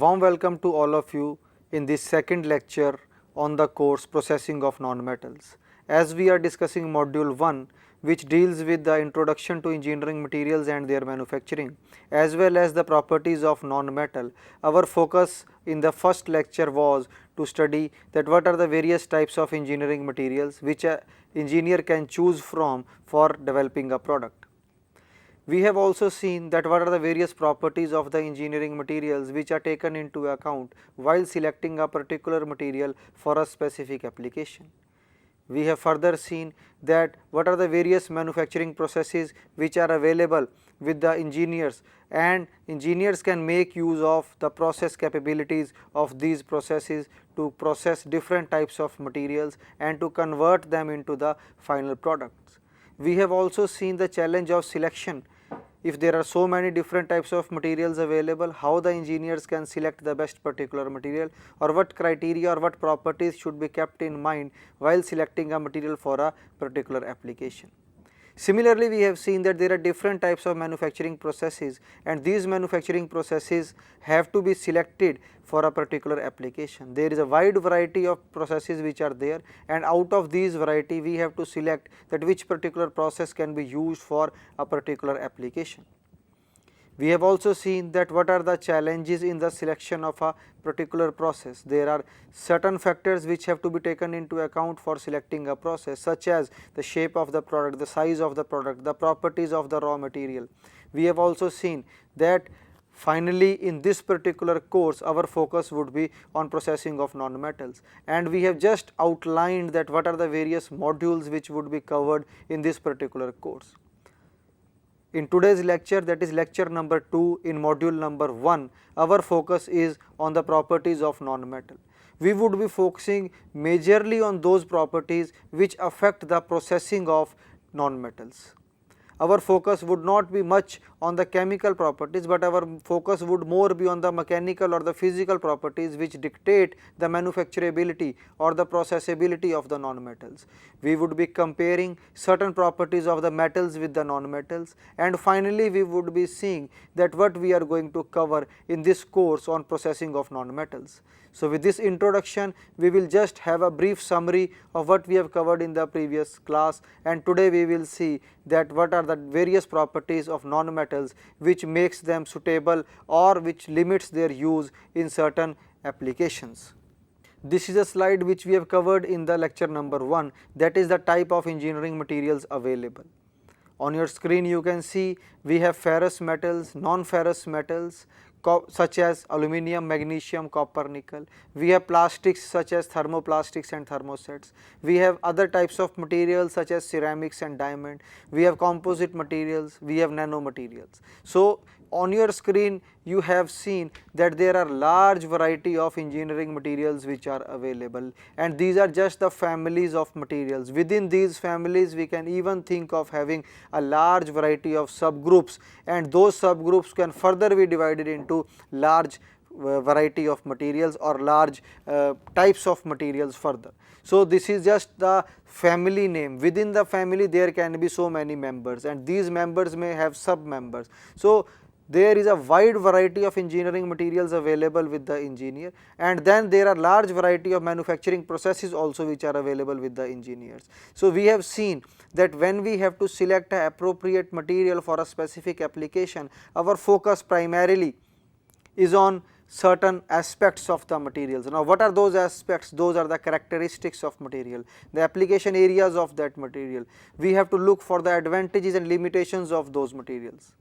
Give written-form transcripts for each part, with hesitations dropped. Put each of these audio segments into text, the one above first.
warm welcome to all of you in this second lecture on the course Processing of Nonmetals. As we are discussing module 1, which deals with the introduction to engineering materials and their manufacturing, as well as the properties of non-metal, our focus in the first lecture was to study that what are the various types of engineering materials which an engineer can choose from for developing a product. We have also seen that what are the various properties of the engineering materials which are taken into account while selecting a particular material for a specific application. We have further seen that what are the various manufacturing processes which are available with the engineers, and engineers can make use of the process capabilities of these processes to process different types of materials and to convert them into the final products. We have also seen the challenge of selection. If there are so many different types of materials available, how the engineers can select the best particular material, or what criteria or what properties should be kept in mind while selecting a material for a particular application. Similarly, we have seen that there are different types of manufacturing processes, and these manufacturing processes have to be selected for a particular application. There is a wide variety of processes which are there, and out of these variety we have to select that which particular process can be used for a particular application. We have also seen that what are the challenges in the selection of a particular process. There are certain factors which have to be taken into account for selecting a process, such as the shape of the product, the size of the product, the properties of the raw material. We have also seen that finally in this particular course our focus would be on processing of non-metals, and we have just outlined that what are the various modules which would be covered in this particular course. In today's lecture, that is lecture number 2 in module number 1, our focus is on the properties of non-metal. We would be focusing majorly on those properties which affect the processing of non-metals. Our focus would not be much on the chemical properties, but our focus would more be on the mechanical or the physical properties which dictate the manufacturability or the processability of the non-metals. We would be comparing certain properties of the metals with the non-metals, and finally we would be seeing that what we are going to cover in this course on processing of non-metals. So, with this introduction we will just have a brief summary of what we have covered in the previous class, and today we will see that what are the various properties of non-metals which makes them suitable or which limits their use in certain applications. This is a slide which we have covered in the lecture number 1, that is the type of engineering materials available. On your screen you can see we have ferrous metals, non-ferrous metals such as aluminum, magnesium, copper, nickel. We have plastics such as thermoplastics and thermosets. We have other types of materials such as ceramics and diamond. We have composite materials, we have nanomaterials. So, on your screen you have seen that there are large variety of engineering materials which are available, and these are just the families of materials. Within these families we can even think of having a large variety of subgroups, and those subgroups can further be divided into large variety of materials or large types of materials further. So, this is just the family name. Within the family there can be so many members, and these members may have sub members. So, there is a wide variety of engineering materials available with the engineer, and then there are large variety of manufacturing processes also which are available with the engineers. So, we have seen that when we have to select an appropriate material for a specific application, our focus primarily is on certain aspects of the materials. Now, what are those aspects? Those are the characteristics of material, the application areas of that material. We have to look for the advantages and limitations of those materials.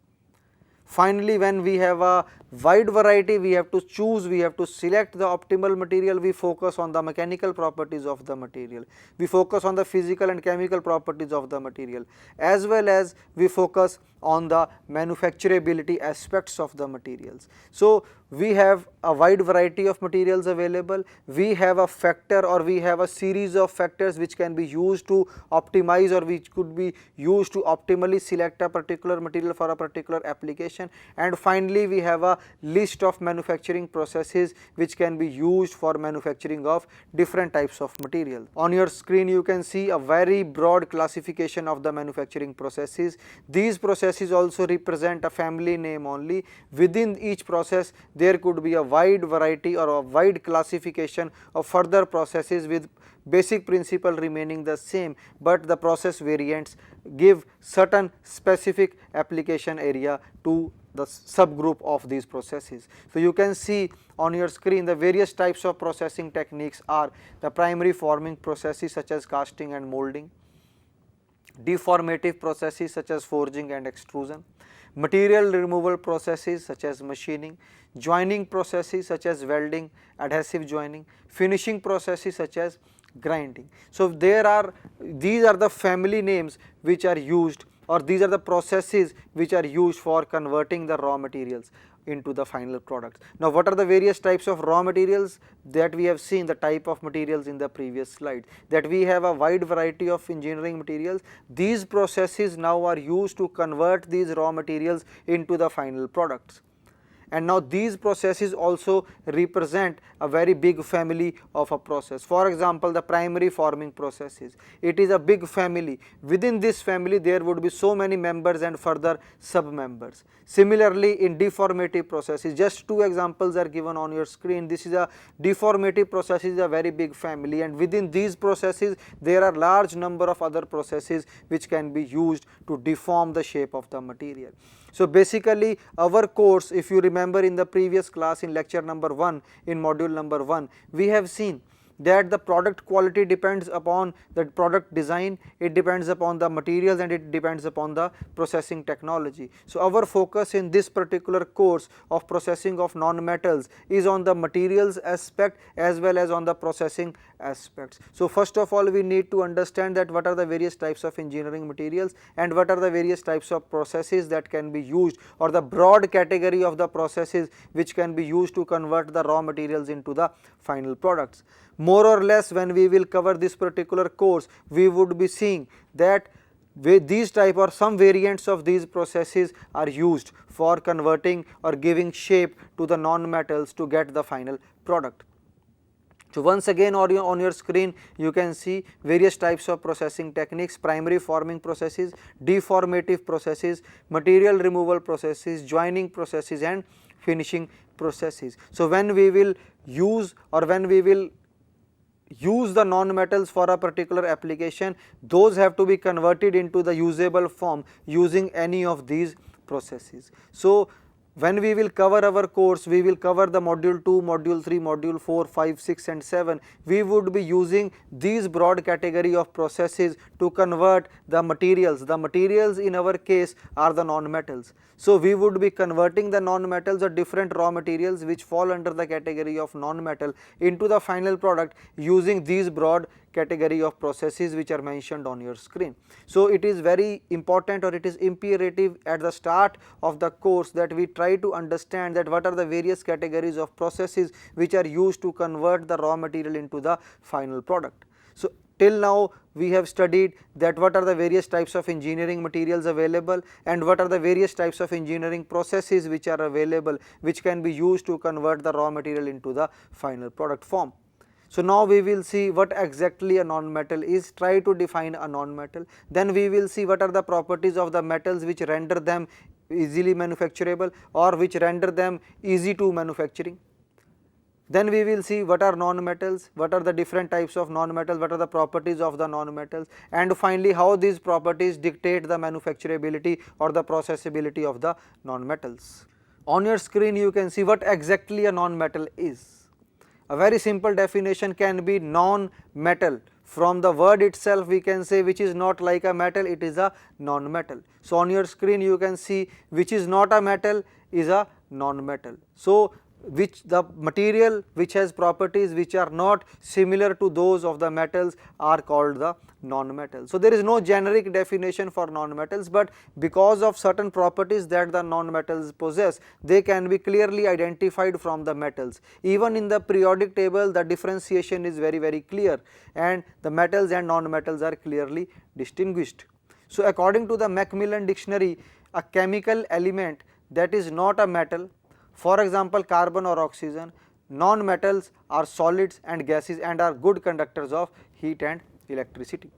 Finally, when we have a wide variety, we have to choose, we have to select the optimal material. We focus on the mechanical properties of the material, we focus on the physical and chemical properties of the material, as well as we focus on the manufacturability aspects of the materials. So, we have a wide variety of materials available. We have a factor or we have a series of factors which can be used to optimize or which could be used to optimally select a particular material for a particular application, and finally we have a list of manufacturing processes which can be used for manufacturing of different types of material. On your screen you can see a very broad classification of the manufacturing processes. These processes also represent a family name only. Within each process there could be a wide variety or a wide classification of further processes with basic principle remaining the same, but the process variants give certain specific application area to the subgroup of these processes. So, you can see on your screen the various types of processing techniques are the primary forming processes such as casting and molding, deformative processes such as forging and extrusion, material removal processes such as machining, joining processes such as welding, adhesive joining, finishing processes such as grinding. So, these are the family names which are used, or these are the processes which are used for converting the raw materials into the final products. Now, what are the various types of raw materials that we have seen, the type of materials in the previous slide, that we have a wide variety of engineering materials. These processes now are used to convert these raw materials into the final products. And now these processes also represent a very big family of a process. For example, the primary forming processes, it is a big family. Within this family there would be so many members and further sub members. Similarly, in deformative processes, just two examples are given on your screen. This is a deformative process, is a very big family, and within these processes there are large number of other processes which can be used to deform the shape of the material. So, basically our course, if you remember in the previous class in lecture number 1, in module number 1, we have seen that the product quality depends upon the product design, it depends upon the materials, and it depends upon the processing technology. So, our focus in this particular course of processing of non-metals is on the materials aspect as well as on the processing aspects. So, first of all we need to understand that what are the various types of engineering materials and what are the various types of processes that can be used, or the broad category of the processes which can be used to convert the raw materials into the final products. More or less, when we will cover this particular course, we would be seeing that these type or some variants of these processes are used for converting or giving shape to the non-metals to get the final product. So, once again on your screen you can see various types of processing techniques: primary forming processes, deformative processes, material removal processes, joining processes, and finishing processes. So, when we will use the non-metals for a particular application, those have to be converted into the usable form using any of these processes. So, when we will cover our course, we will cover the module 2, module 3, module 4, 5, 6 and 7. We would be using these broad category of processes to convert the materials. The materials in our case are the non-metals. So, we would be converting the non-metals or different raw materials which fall under the category of non-metal into the final product using these broad category of processes which are mentioned on your screen. So, it is very important, or it is imperative at the start of the course that we try to understand that what are the various categories of processes which are used to convert the raw material into the final product. So, till now we have studied that what are the various types of engineering materials available and what are the various types of engineering processes which are available which can be used to convert the raw material into the final product form. So, now we will see what exactly a non-metal is, try to define a non-metal, then we will see what are the properties of the metals which render them easily manufacturable or which render them easy to manufacturing. Then we will see what are non-metals, what are the different types of non-metals, what are the properties of the non-metals, and finally how these properties dictate the manufacturability or the processability of the non-metals. On your screen you can see what exactly a non-metal is. A very simple definition can be non-metal. From the word itself we can say which is not like a metal, it is a non-metal. So, on your screen you can see which is not a metal is a non-metal. So, which the material which has properties which are not similar to those of the metals are called the non-metal. So, there is no generic definition for non-metals, but because of certain properties that the non-metals possess, they can be clearly identified from the metals. Even in the periodic table the differentiation is very clear and the metals and non-metals are clearly distinguished. So, according to the Macmillan dictionary, a chemical element that is not a metal, for example carbon or oxygen, non-metals are solids and gases and are good conductors of heat and electricity.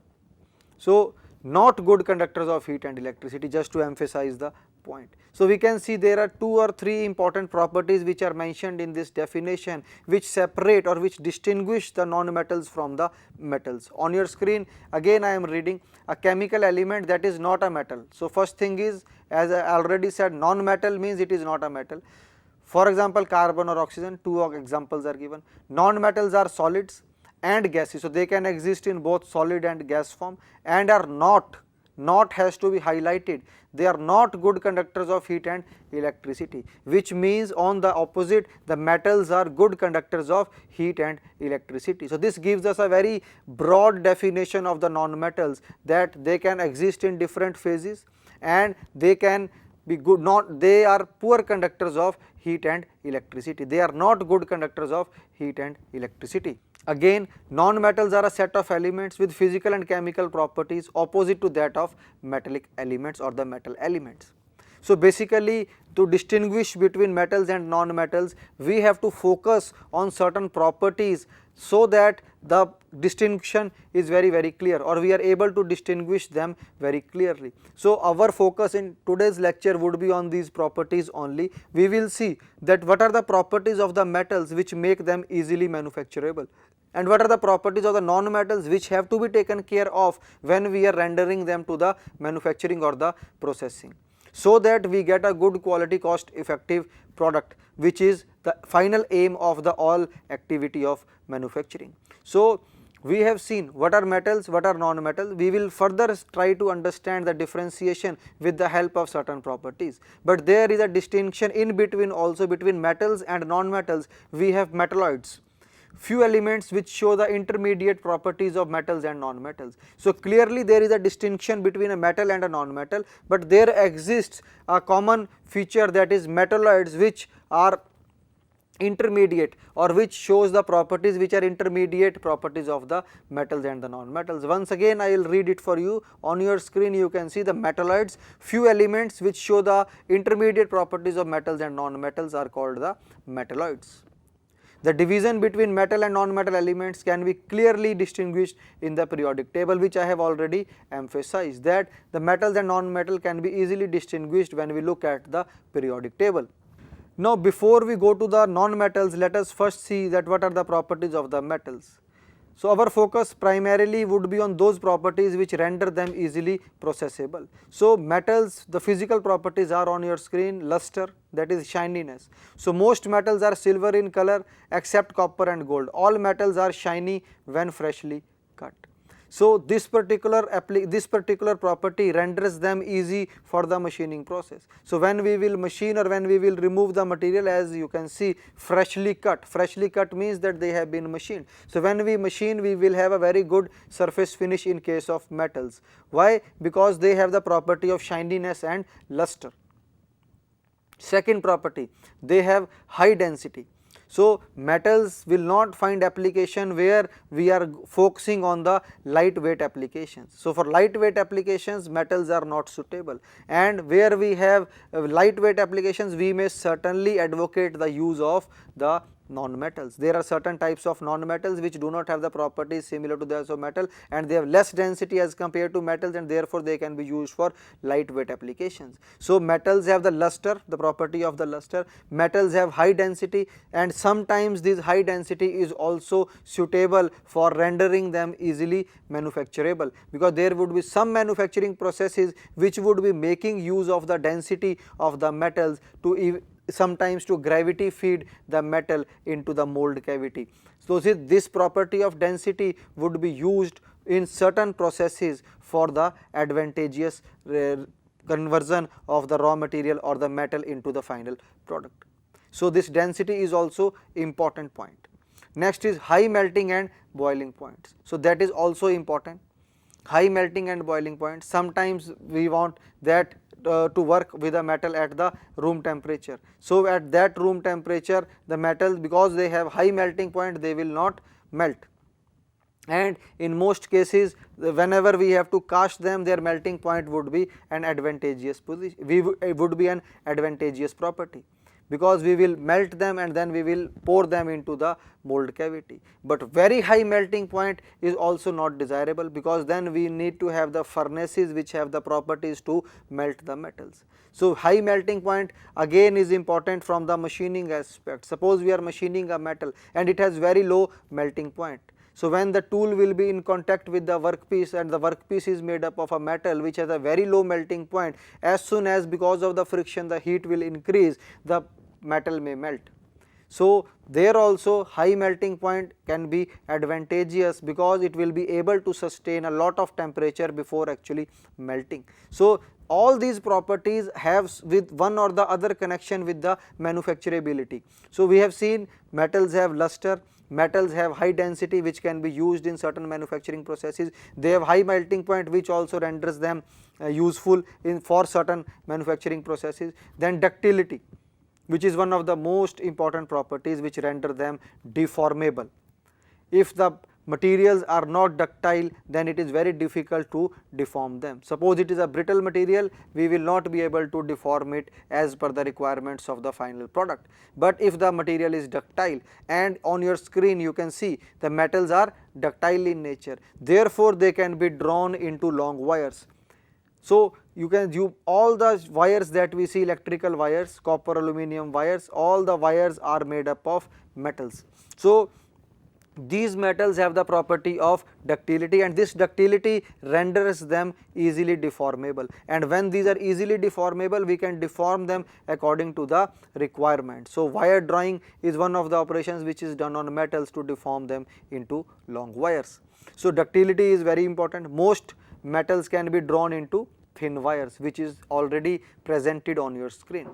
So, not good conductors of heat and electricity, just to emphasize the point. So we can see there are 2 or 3 important properties which are mentioned in this definition, which separate or which distinguish the non-metals from the metals. On your screen again I am reading a chemical element that is not a metal. So first thing is, as I already said, non-metal means it is not a metal. For example, carbon or oxygen, 2 examples are given. Non-metals are solids and gases, so they can exist in both solid and gas form, and are not has to be highlighted, they are not good conductors of heat and electricity, which means on the opposite, the metals are good conductors of heat and electricity. So this gives us a very broad definition of the non-metals, that they can exist in different phases and they can be good, they are poor conductors of heat and electricity, they are not good conductors of heat and electricity. Again, non-metals are a set of elements with physical and chemical properties opposite to that of metallic elements or the metal elements. So basically, to distinguish between metals and non-metals, we have to focus on certain properties so that the distinction is very clear, or we are able to distinguish them very clearly. So our focus in today's lecture would be on these properties only. We will see that what are the properties of the metals which make them easily manufacturable, and what are the properties of the non-metals which have to be taken care of when we are rendering them to the manufacturing or the processing, so that we get a good quality cost effective product, which is the final aim of the all activity of manufacturing. So we have seen what are metals, what are non-metals. We will further try to understand the differentiation with the help of certain properties, but there is a distinction in between also between metals and non-metals. We have metalloids, few elements which show the intermediate properties of metals and non-metals. So clearly there is a distinction between a metal and a non-metal, but there exists a common feature, that is metalloids, which are intermediate or which shows the properties which are intermediate properties of the metals and the non-metals. Once again I will read it for you. On your screen you can see the metalloids, few elements which show the intermediate properties of metals and non-metals are called the metalloids. The division between metal and non-metal elements can be clearly distinguished in the periodic table, which I have already emphasized, that the metals and non-metal can be easily distinguished when we look at the periodic table. Now before we go to the non-metals, let us first see that what are the properties of the metals. So our focus primarily would be on those properties which render them easily processable. So metals, the physical properties are on your screen: luster, that is shininess. So most metals are silver in color except copper and gold. All metals are shiny when freshly cut. So this particular property renders them easy for the machining process. So when we will machine or when we will remove the material, as you can see, freshly cut means that they have been machined. So when we machine, we will have a very good surface finish in case of metals. Why? Because they have the property of shininess and luster. Second property, they have high density. So metals will not find application where we are focusing on the lightweight applications. So for lightweight applications, metals are not suitable, and where we have lightweight applications, we may certainly advocate the use of the non-metals. There are certain types of non-metals which do not have the properties similar to those of metal, and they have less density as compared to metals, and therefore they can be used for lightweight applications. So metals have the luster, the property of the luster. Metals have high density, and sometimes this high density is also suitable for rendering them easily manufacturable, because there would be some manufacturing processes which would be making use of the density of the metals to sometimes to gravity feed the metal into the mold cavity. So this property of density would be used in certain processes for the advantageous conversion of the raw material or the metal into the final product. So this density is also important point. Next is high melting and boiling points. So that is also important. High melting and boiling point. Sometimes we want that to work with a metal at the room temperature. So at that room temperature, the metals, because they have high melting point, they will not melt, and in most cases whenever we have to cast them, their melting point would be an advantageous position, would be an advantageous property. because we will melt them and then we will pour them into the mold cavity. But very high melting point is also not desirable, because then we need to have the furnaces which have the properties to melt the metals. So high melting point again is important from the machining aspect. Suppose we are machining a metal and it has very low melting point. So when the tool will be in contact with the workpiece and the workpiece is made up of a metal which has a very low melting point, as soon as because of the friction the heat will increase, the metal may melt. So there also high melting point can be advantageous, because it will be able to sustain a lot of temperature before actually melting. So all these properties have with one or the other connection with the manufacturability. So we have seen metals have luster, metals have high density which can be used in certain manufacturing processes, they have high melting point which also renders them useful in for certain manufacturing processes. Then ductility, which is one of the most important properties which render them deformable. If the materials are not ductile, then it is very difficult to deform them. Suppose it is a brittle material, we will not be able to deform it as per the requirements of the final product. But if the material is ductile, and on your screen you can see the metals are ductile in nature, therefore they can be drawn into long wires. So you can all the wires that we see, electrical wires, copper, aluminum wires, all the wires are made up of metals. So these metals have the property of ductility, and this ductility renders them easily deformable, and when these are easily deformable we can deform them according to the requirement. So wire drawing is one of the operations which is done on metals to deform them into long wires. So ductility is very important. Most metals can be drawn into thin wires, which is already presented on your screen.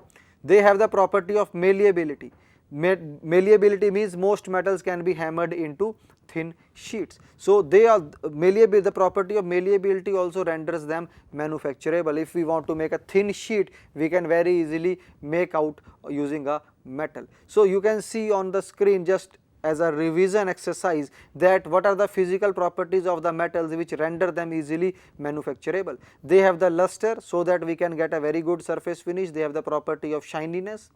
They have the property of malleability. Malleability means most metals can be hammered into thin sheets. So they are malleable. The property of malleability also renders them manufacturable. If we want to make a thin sheet, we can very easily make out using a metal. So you can see on the screen, just as a revision exercise, that what are the physical properties of the metals which render them easily manufacturable. They have the luster, so that we can get a very good surface finish. They have the property of shininess.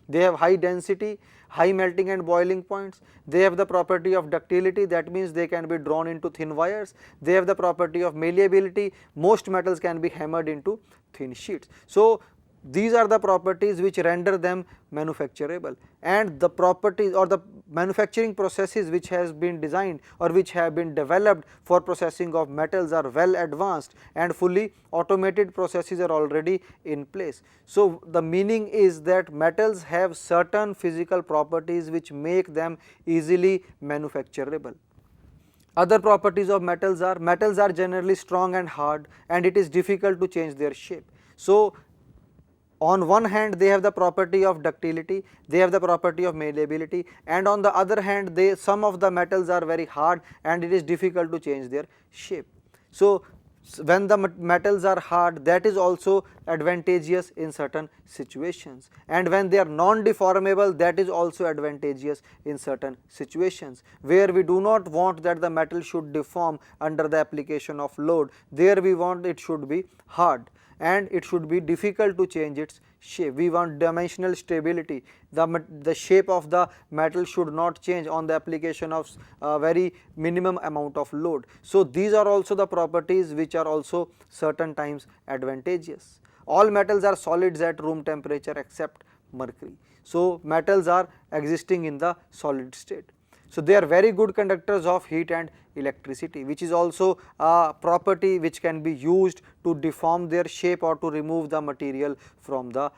They have high density, high melting and boiling points. They have the property of ductility, that means they can be drawn into thin wires. They have the property of malleability, most metals can be hammered into thin sheets. So these are the properties which render them manufacturable, and the properties or the manufacturing processes which has been designed or which have been developed for processing of metals are well advanced, and fully automated processes are already in place. So the meaning is that metals have certain physical properties which make them easily manufacturable. Other properties of metals are generally strong and hard, and it is difficult to change their shape. So on one hand they have the property of ductility, they have the property of malleability, and on the other hand some of the metals are very hard and it is difficult to change their shape. So when the metals are hard, that is also advantageous in certain situations, and when they are non-deformable, that is also advantageous in certain situations where we do not want that the metal should deform under the application of load. There we want it should be hard and it should be difficult to change its shape. We want dimensional stability. The shape of the metal should not change on the application of very minimum amount of load. So these are also the properties which are also certain times advantageous. All metals are solids at room temperature except mercury. So metals are existing in the solid state. So they are very good conductors of heat and electricity, which is also a property which can be used to deform their shape or to remove the material from the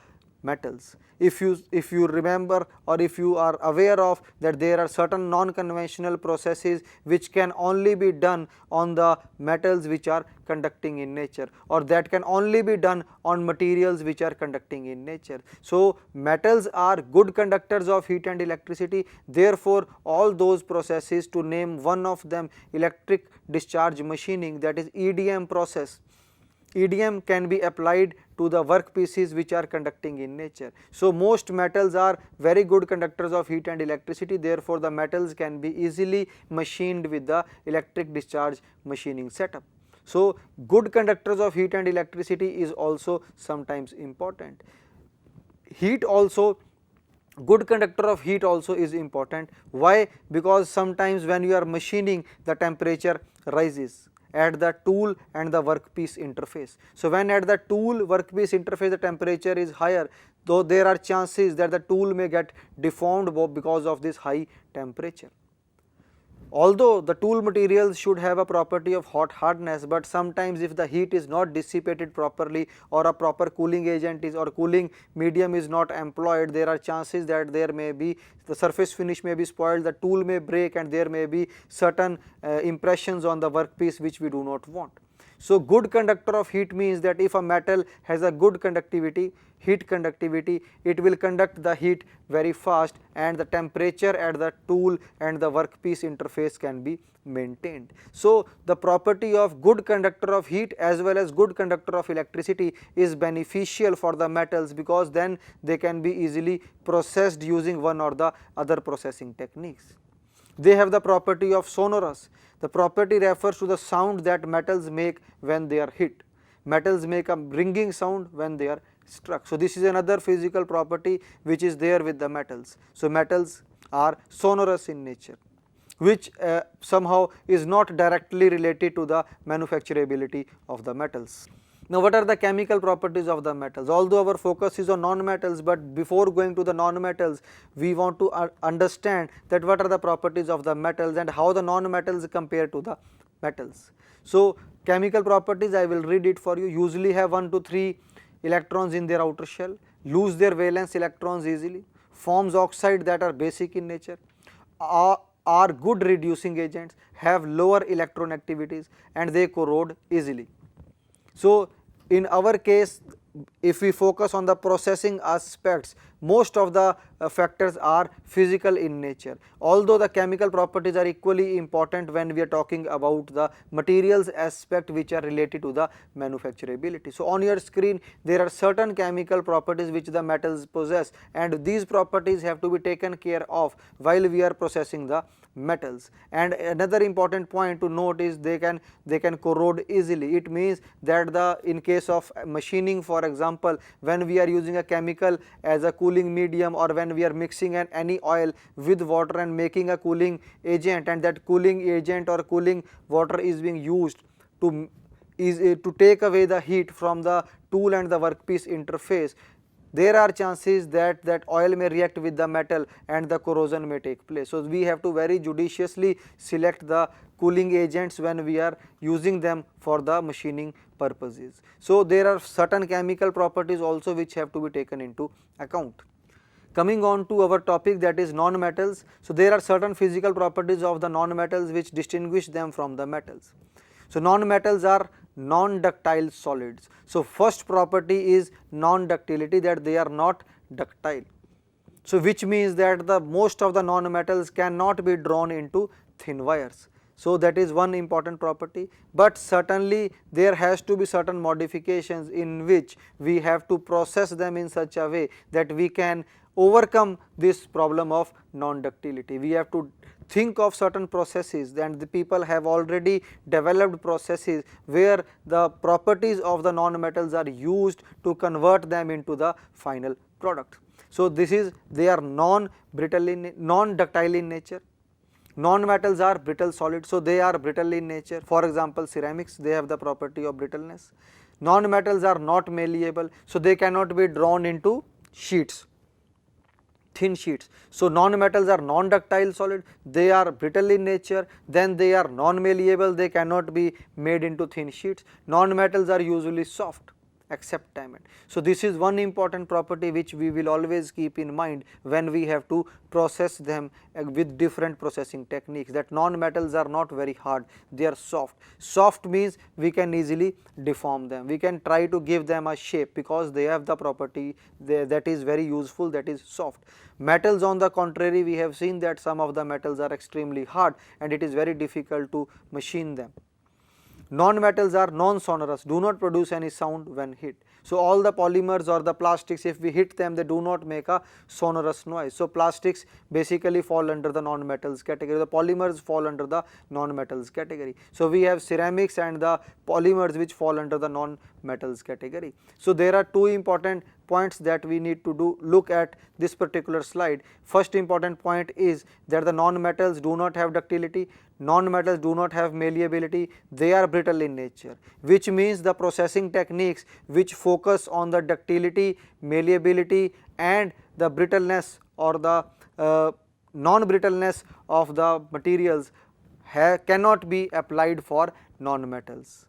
metals. If you remember or if you are aware of that there are certain non-conventional processes which can only be done on the metals which are conducting in nature, or that can only be done on materials which are conducting in nature. So metals are good conductors of heat and electricity, therefore all those processes, to name one of them, electric discharge machining, that is EDM process. EDM can be applied to the workpieces which are conducting in nature. So most metals are very good conductors of heat and electricity, therefore the metals can be easily machined with the electric discharge machining setup. So good conductors of heat and electricity is also sometimes important. Heat also Good conductor of heat also is important. Why? Because sometimes when you are machining, the temperature rises at the tool and the workpiece interface. So when at the tool workpiece interface the temperature is higher, though there are chances that the tool may get deformed because of this high temperature. Although the tool materials should have a property of hot hardness, but sometimes if the heat is not dissipated properly or a proper cooling agent is or cooling medium is not employed, there are chances that there may be the surface finish may be spoiled, the tool may break, and there may be certain impressions on the workpiece which we do not want. So good conductor of heat means that if a metal has a good conductivity, heat conductivity, it will conduct the heat very fast and the temperature at the tool and the workpiece interface can be maintained. So the property of good conductor of heat as well as good conductor of electricity is beneficial for the metals, because then they can be easily processed using one or the other processing techniques. They have the property of sonorous. The property refers to the sound that metals make when they are hit. Metals make a ringing sound when they are struck. So this is another physical property which is there with the metals. So metals are sonorous in nature, which somehow is not directly related to the manufacturability of the metals. Now what are the chemical properties of the metals? Although our focus is on non-metals, but before going to the non-metals, we want to understand that what are the properties of the metals and how the non-metals compare to the metals. So chemical properties, I will read it for you. Usually have 1 to 3 electrons in their outer shell, lose their valence electrons easily, forms oxide that are basic in nature, are good reducing agents, have lower electron activities, and they corrode easily. So in our case, if we focus on the processing aspects, most of the factors are physical in nature, although the chemical properties are equally important when we are talking about the materials aspect which are related to the manufacturability. So on your screen there are certain chemical properties which the metals possess, and these properties have to be taken care of while we are processing the metals. And another important point to note is they can corrode easily. It means that in case of machining, for example, when we are using a chemical as a cooling medium, or when we are mixing any oil with water and making a cooling agent, and that cooling agent or cooling water is being used to take away the heat from the tool and the workpiece interface, there are chances that oil may react with the metal and the corrosion may take place. So we have to very judiciously select the cooling agents when we are using them for the machining purposes. So there are certain chemical properties also which have to be taken into account. Coming on to our topic, that is non-metals. So there are certain physical properties of the non-metals which distinguish them from the metals. So non-metals are non-ductile solids. So first property is non-ductility, that they are not ductile. So which means that the most of the non-metals cannot be drawn into thin wires. So that is one important property, but certainly there has to be certain modifications in which we have to process them in such a way that we can overcome this problem of non-ductility. We have to think of certain processes, and the people have already developed processes where the properties of the non-metals are used to convert them into the final product. So this is, they are non-ductile in nature. Non-metals are brittle solids, so they are brittle in nature. For example, ceramics, they have the property of brittleness. Non-metals are not malleable, so they cannot be drawn into sheets, thin sheets. So non-metals are non-ductile solid, they are brittle in nature, then they are non-malleable, they cannot be made into thin sheets. Non-metals are usually soft except diamond. So this is one important property which we will always keep in mind when we have to process them with different processing techniques, that non-metals are not very hard, they are soft. Soft means we can easily deform them, we can try to give them a shape because they have the property that is very useful, that is soft. Metals on the contrary, we have seen that some of the metals are extremely hard and it is very difficult to machine them. Non-metals are non-sonorous, do not produce any sound when hit. So all the polymers or the plastics, if we hit them, they do not make a sonorous noise. So plastics basically fall under the non-metals category, the polymers fall under the non-metals category. So we have ceramics and the polymers which fall under the non-metals category. So there are two important points that we need to look at this particular slide. First important point is that the non-metals do not have ductility, non-metals do not have malleability, they are brittle in nature, which means the processing techniques which focus on the ductility, malleability and the brittleness or the non-brittleness of the materials cannot be applied for non-metals.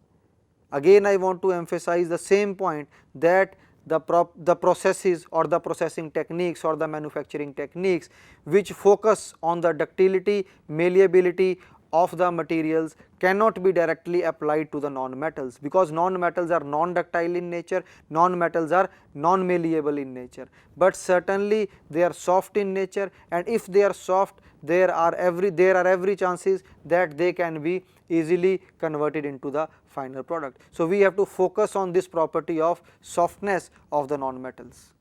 Again I want to emphasize the same point that the processes or the processing techniques or the manufacturing techniques which focus on the ductility, malleability of the materials cannot be directly applied to the non-metals, because non-metals are non-ductile in nature, non-metals are non-malleable in nature, but certainly they are soft in nature, and if they are soft there are every chances that they can be easily converted into the final product. So we have to focus on this property of softness of the non-metals.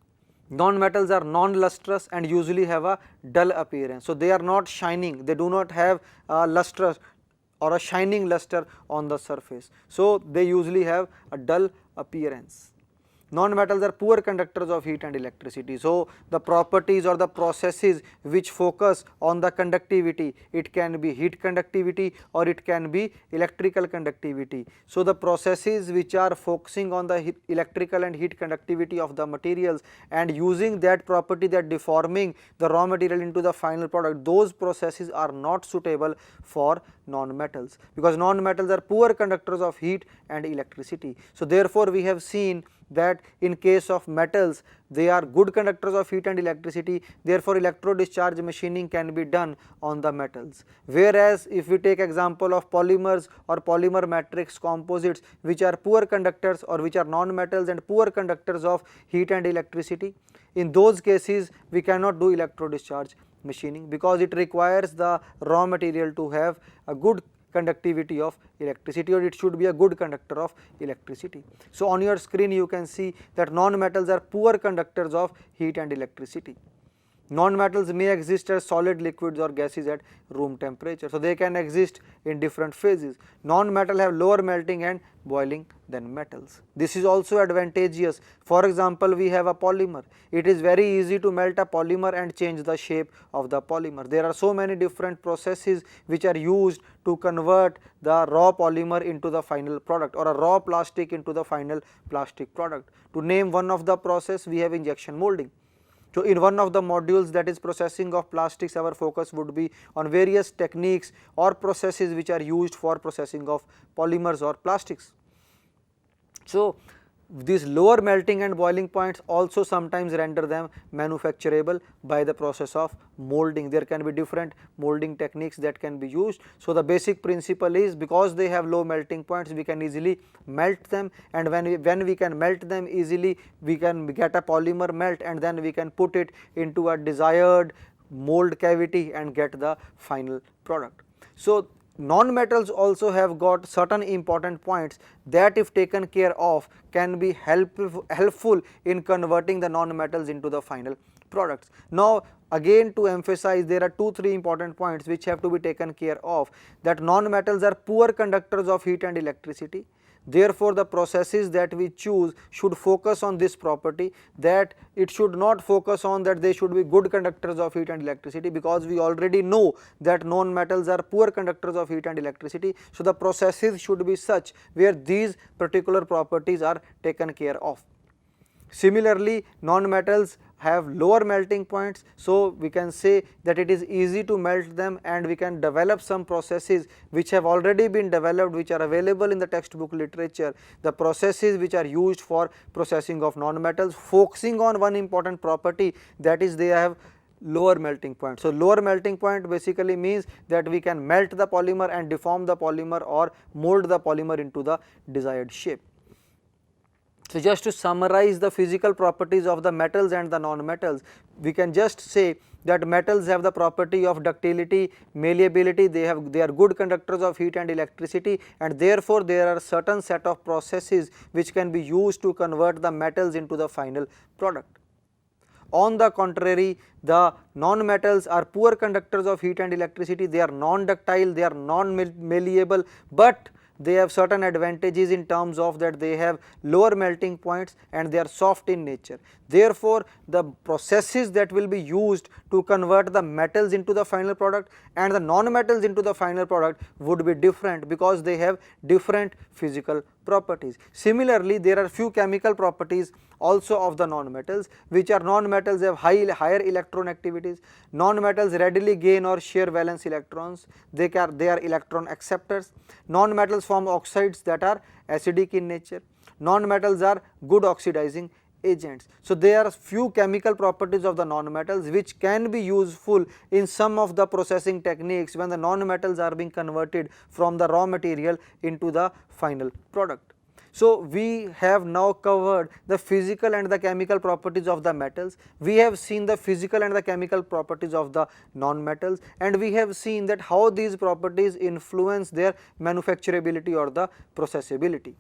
Non-metals are non-lustrous and usually have a dull appearance. So they are not shining, they do not have a lustrous or a shining luster on the surface. So they usually have a dull appearance. Non-metals are poor conductors of heat and electricity. So the properties or the processes which focus on the conductivity, it can be heat conductivity or it can be electrical conductivity. So the processes which are focusing on the electrical and heat conductivity of the materials and using that property, that deforming the raw material into the final product, those processes are not suitable for non-metals, because non-metals are poor conductors of heat and electricity. So therefore we have seen that in case of metals they are good conductors of heat and electricity, therefore electro discharge machining can be done on the metals. Whereas if we take example of polymers or polymer matrix composites which are poor conductors or which are non-metals and poor conductors of heat and electricity, in those cases we cannot do electro discharge machining, because it requires the raw material to have a good conductivity of electricity, or it should be a good conductor of electricity. So on your screen you can see that non-metals are poor conductors of heat and electricity. Non-metals may exist as solid, liquids or gases at room temperature. So they can exist in different phases. Non-metal have lower melting and boiling than metals. This is also advantageous. For example, we have a polymer. It is very easy to melt a polymer and change the shape of the polymer. There are so many different processes which are used to convert the raw polymer into the final product, or a raw plastic into the final plastic product. To name one of the process, we have injection molding. So in one of the modules, that is processing of plastics, our focus would be on various techniques or processes which are used for processing of polymers or plastics. So these lower melting and boiling points also sometimes render them manufacturable by the process of molding. There can be different molding techniques that can be used. So the basic principle is, because they have low melting points, we can easily melt them, and when we can melt them easily, we can get a polymer melt and then we can put it into a desired mold cavity and get the final product. So non-metals also have got certain important points that, if taken care of, can be helpful in converting the non-metals into the final products. Now again, to emphasize, there are 2-3 important points which have to be taken care of, that non-metals are poor conductors of heat and electricity. Therefore the processes that we choose should focus on this property, that it should not focus on that they should be good conductors of heat and electricity, because we already know that non-metals are poor conductors of heat and electricity. So the processes should be such where these particular properties are taken care of. Similarly, non-metals have lower melting points, so we can say that it is easy to melt them, and we can develop some processes which have already been developed, which are available in the textbook literature, the processes which are used for processing of non-metals, focusing on one important property, that is they have lower melting point. So lower melting point basically means that we can melt the polymer and deform the polymer or mold the polymer into the desired shape. So just to summarize the physical properties of the metals and the non-metals, we can just say that metals have the property of ductility, malleability, they are good conductors of heat and electricity, and therefore there are certain set of processes which can be used to convert the metals into the final product. On the contrary, the non-metals are poor conductors of heat and electricity, they are non-ductile, they are non-malleable, but they have certain advantages in terms of that they have lower melting points and they are soft in nature. Therefore, the processes that will be used to convert the metals into the final product and the non-metals into the final product would be different because they have different physical properties. Similarly, there are few chemical properties also of the non-metals, which are non-metals have higher electron activities, non-metals readily gain or share valence electrons, they are electron acceptors, non-metals form oxides that are acidic in nature, non-metals are good oxidizing agents. So, there are few chemical properties of the non-metals which can be useful in some of the processing techniques when the non-metals are being converted from the raw material into the final product. So, we have now covered the physical and the chemical properties of the metals, we have seen the physical and the chemical properties of the non-metals, and we have seen that how these properties influence their manufacturability or the processability.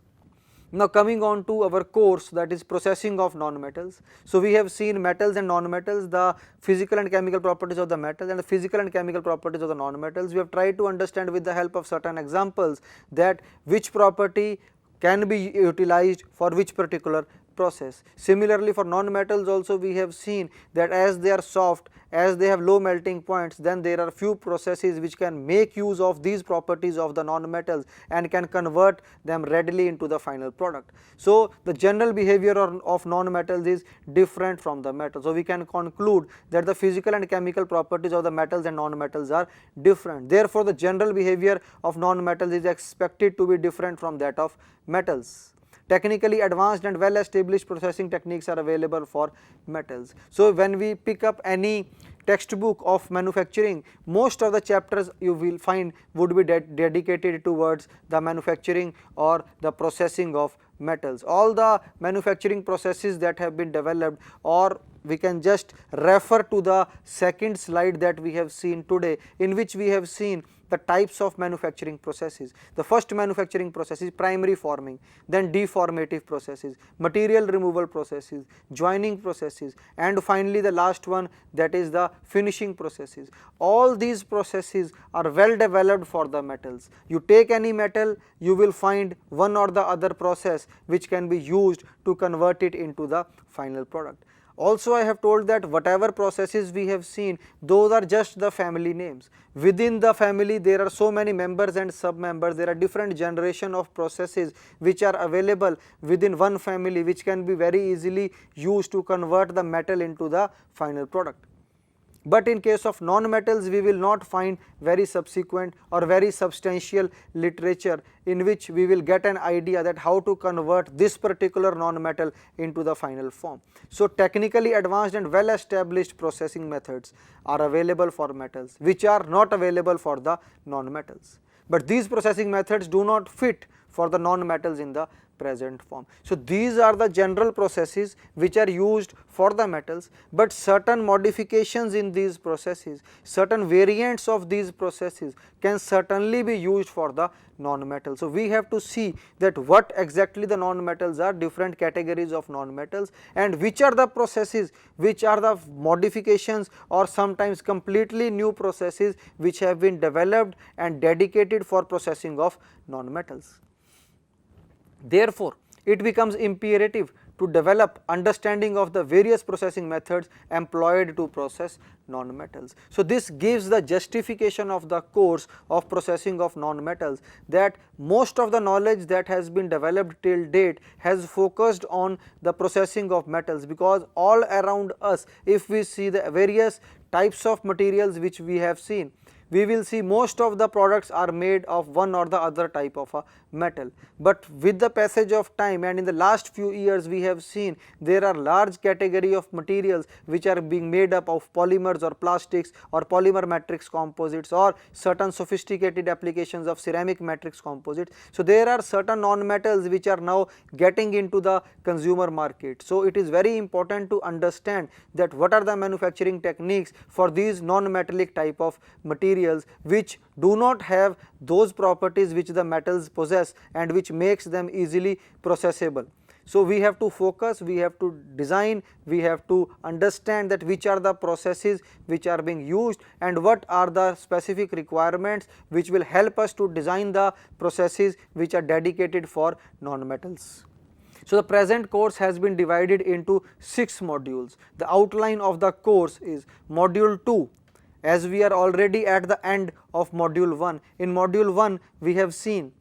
Now, coming on to our course, that is processing of non-metals. So, we have seen metals and non-metals, the physical and chemical properties of the metals and the physical and chemical properties of the non-metals. We have tried to understand with the help of certain examples that which property can be utilized for which particular process. Similarly, for non-metals also we have seen that as they are soft, as they have low melting points, then there are few processes which can make use of these properties of the non-metals and can convert them readily into the final product. So, the general behavior of non-metals is different from the metals. So, we can conclude that the physical and chemical properties of the metals and non-metals are different. Therefore, the general behavior of non-metals is expected to be different from that of metals. Technically advanced and well established processing techniques are available for metals. So, when we pick up any textbook of manufacturing, most of the chapters you will find would be dedicated towards the manufacturing or the processing of metals. All the manufacturing processes that have been developed, or we can just refer to the second slide that we have seen today, in which we have seen the types of manufacturing processes. The first manufacturing process is primary forming, then deformative processes, material removal processes, joining processes, and finally the last one, that is the finishing processes. All these processes are well developed for the metals. You take any metal, you will find one or the other process which can be used to convert it into the final product. Also, I have told that whatever processes we have seen, those are just the family names. Within the family there are so many members and sub-members, there are different generation of processes which are available within one family, which can be very easily used to convert the metal into the final product. But in case of non-metals, we will not find very subsequent or very substantial literature in which we will get an idea that how to convert this particular non-metal into the final form. So, technically advanced and well established processing methods are available for metals, which are not available for the non-metals. But these processing methods do not fit for the non-metals in the present form. So, these are the general processes which are used for the metals, but certain modifications in these processes, certain variants of these processes can certainly be used for the non-metals. So, we have to see that what exactly the non-metals are, different categories of non-metals, and which are the processes, which are the modifications or sometimes completely new processes which have been developed and dedicated for processing of non-metals. Therefore, it becomes imperative to develop understanding of the various processing methods employed to process non-metals. So, this gives the justification of the course of processing of non-metals, that most of the knowledge that has been developed till date has focused on the processing of metals, because all around us, if we see the various types of materials which we have seen, we will see most of the products are made of one or the other type of a metal. But with the passage of time and in the last few years, we have seen there are large category of materials which are being made up of polymers or plastics or polymer matrix composites or certain sophisticated applications of ceramic matrix composites. So, there are certain non-metals which are now getting into the consumer market. So, it is very important to understand that what are the manufacturing techniques for these non-metallic type of materials which do not have those properties which the metals possess and which makes them easily processable. So we have to focus, we have to design, we have to understand that which are the processes which are being used and what are the specific requirements which will help us to design the processes which are dedicated for non-metals. So the present course has been divided into 6 modules. The outline of the course is module 2. As we are already at the end of module 1, in module 1 we have seen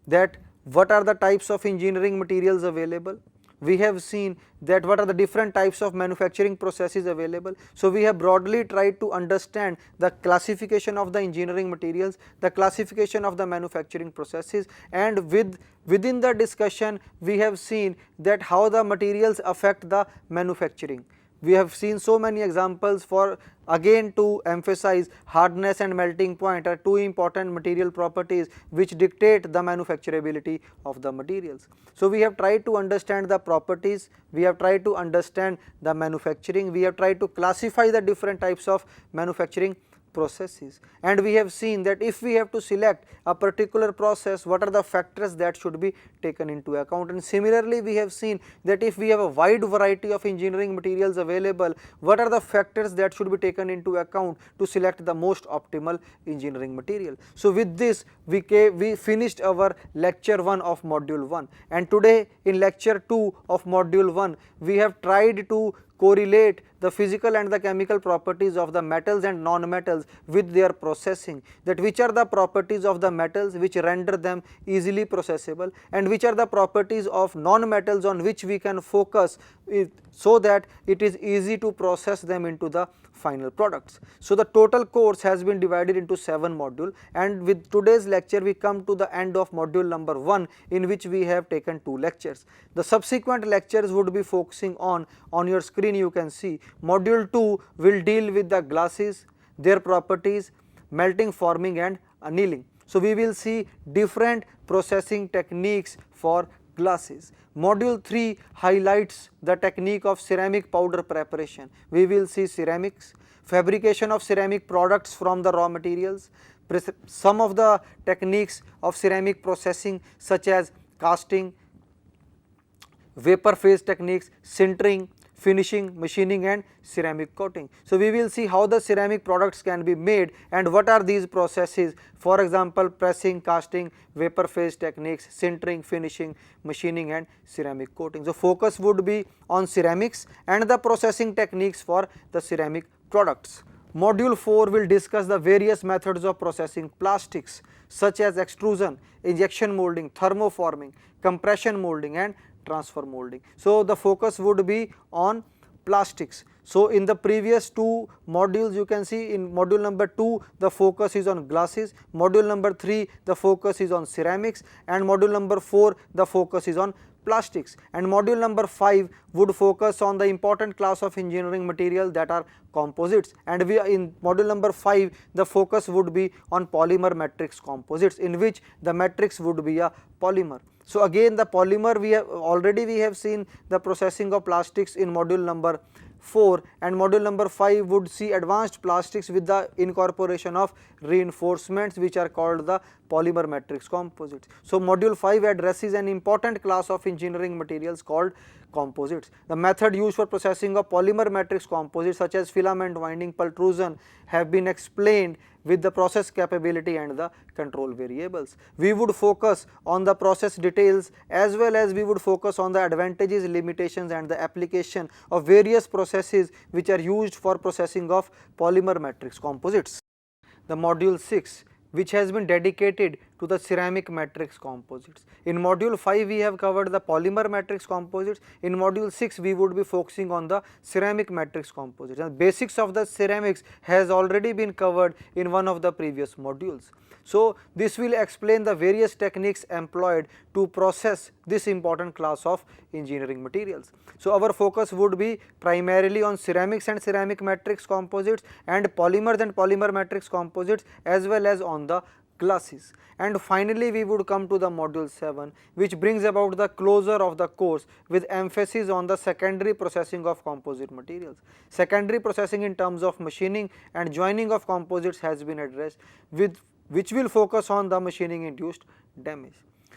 that what are the types of engineering materials available. We have seen that what are the different types of manufacturing processes available. So we have broadly tried to understand the classification of the engineering materials, the classification of the manufacturing processes, and within the discussion we have seen that how the materials affect the manufacturing. We have seen so many examples for again to emphasize hardness and melting point are two important material properties which dictate the manufacturability of the materials. So we have tried to understand the properties, we have tried to understand the manufacturing, we have tried to classify the different types of manufacturing processes, and we have seen that if we have to select a particular process, what are the factors that should be taken into account. And similarly we have seen that if we have a wide variety of engineering materials available, what are the factors that should be taken into account to select the most optimal engineering material. So with this we finished our lecture 1 of module 1, and today in lecture 2 of module 1 we have tried to correlate the physical and the chemical properties of the metals and non-metals with their processing, that which are the properties of the metals which render them easily processable and which are the properties of non-metals on which we can focus so that it is easy to process them into the final products. So the total course has been divided into 7 modules, and with today's lecture we come to the end of module number 1, in which we have taken 2 lectures. The subsequent lectures would be focusing on your screen you can see module 2 will deal with the glasses, their properties, melting, forming and annealing. So we will see different processing techniques for glasses. Module 3 highlights the technique of ceramic powder preparation. We will see ceramics, fabrication of ceramic products from the raw materials, some of the techniques of ceramic processing such as casting, vapor phase techniques, sintering, finishing, machining and ceramic coating. So we will see how the ceramic products can be made and what are these processes, for example pressing, casting, vapor phase techniques, sintering, finishing, machining and ceramic coating. So focus would be on ceramics and the processing techniques for the ceramic products. Module 4 will discuss the various methods of processing plastics such as extrusion, injection molding, thermoforming, compression molding and transfer molding. So the focus would be on plastics. So in the previous 2 modules you can see in module number 2 the focus is on glasses, module number 3 the focus is on ceramics, and module number 4 the focus is on plastics, and module number 5 would focus on the important class of engineering material that are composites, and we are in module number 5 the focus would be on polymer matrix composites, in which the matrix would be a polymer. So again the polymer we have seen the processing of plastics in module number 4, and module number 5 would see advanced plastics with the incorporation of reinforcements which are called the polymer matrix composites. So module 5 addresses an important class of engineering materials called composites. The method used for processing of polymer matrix composites such as filament winding, pultrusion have been explained with the process capability and the control variables. We would focus on the process details as well as we would focus on the advantages, limitations and the application of various processes which are used for processing of polymer matrix composites. The module 6, which has been dedicated to the ceramic matrix composites. In module 5 we have covered the polymer matrix composites, in module 6 we would be focusing on the ceramic matrix composites, and basics of the ceramics has already been covered in one of the previous modules. So this will explain the various techniques employed to process this important class of engineering materials. So our focus would be primarily on ceramics and ceramic matrix composites and polymers and polymer matrix composites as well as on the glasses. And finally we would come to the module 7, which brings about the closure of the course with emphasis on the secondary processing of composite materials. Secondary processing in terms of machining and joining of composites has been addressed, with which will focus on the machining induced damage.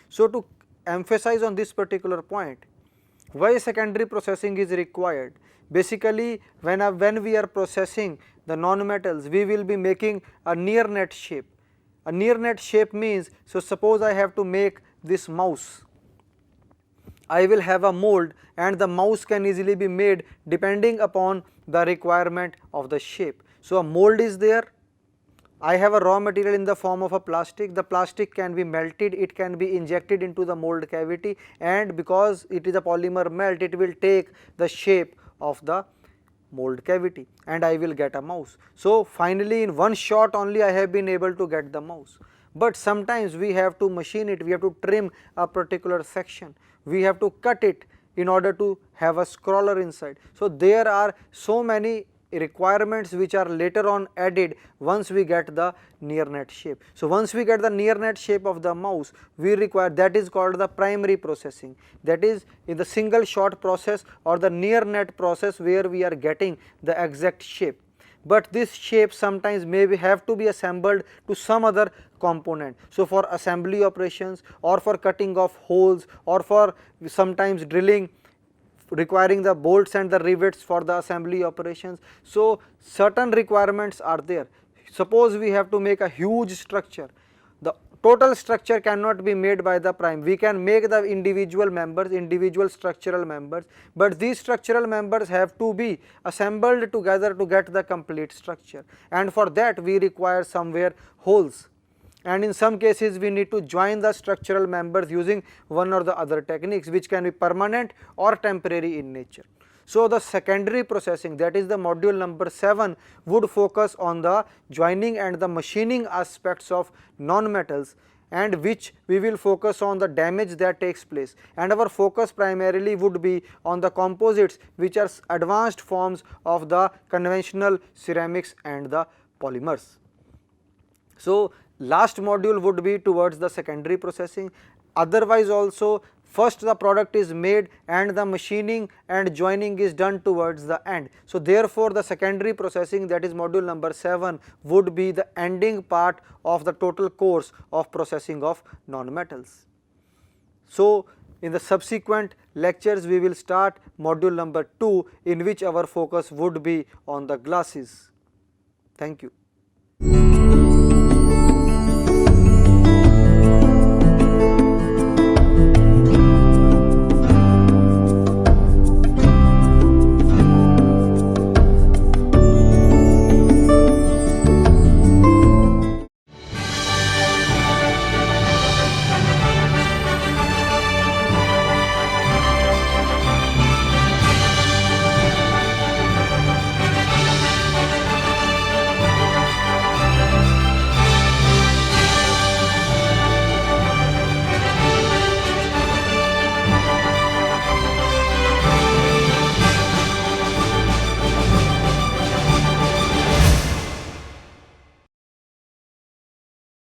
So to emphasize on this particular point, Why secondary processing is required? Basically, when we are processing the non-metals, we will be making a near net shape. A near net shape means, so suppose I have to make this mouse, I will have a mold and the mouse can easily be made depending upon the requirement of the shape. So a mold is there, I have a raw material in the form of a plastic, the plastic can be melted, it can be injected into the mold cavity, and because it is a polymer melt, it will take the shape of the mold cavity and I will get a mouse. So finally in one shot only I have been able to get the mouse. But sometimes we have to machine it, we have to trim a particular section, we have to cut it in order to have a scroller inside. So there are so many requirements which are later on added once we get the near net shape. So once we get the near net shape of the mouse, we require, that is called the primary processing, that is in the single shot process or the near net process where we are getting the exact shape. But this shape sometimes may have to be assembled to some other component. So for assembly operations or for cutting of holes or for sometimes drilling requiring the bolts and the rivets for the assembly operations. So certain requirements are there. Suppose we have to make a huge structure, the total structure cannot be made by the prime, we can make the individual members, individual structural members, but these structural members have to be assembled together to get the complete structure, and for that we require somewhere holes, and in some cases we need to join the structural members using one or the other techniques which can be permanent or temporary in nature. So the secondary processing, that is the module number 7, would focus on the joining and the machining aspects of non-metals, and which we will focus on the damage that takes place, and our focus primarily would be on the composites which are advanced forms of the conventional ceramics and the polymers. So last module would be towards the secondary processing, otherwise also first the product is made and the machining and joining is done towards the end. So therefore the secondary processing, that is module number 7, would be the ending part of the total course of processing of non-metals. So in the subsequent lectures we will start module number 2, in which our focus would be on the glasses. Thank you.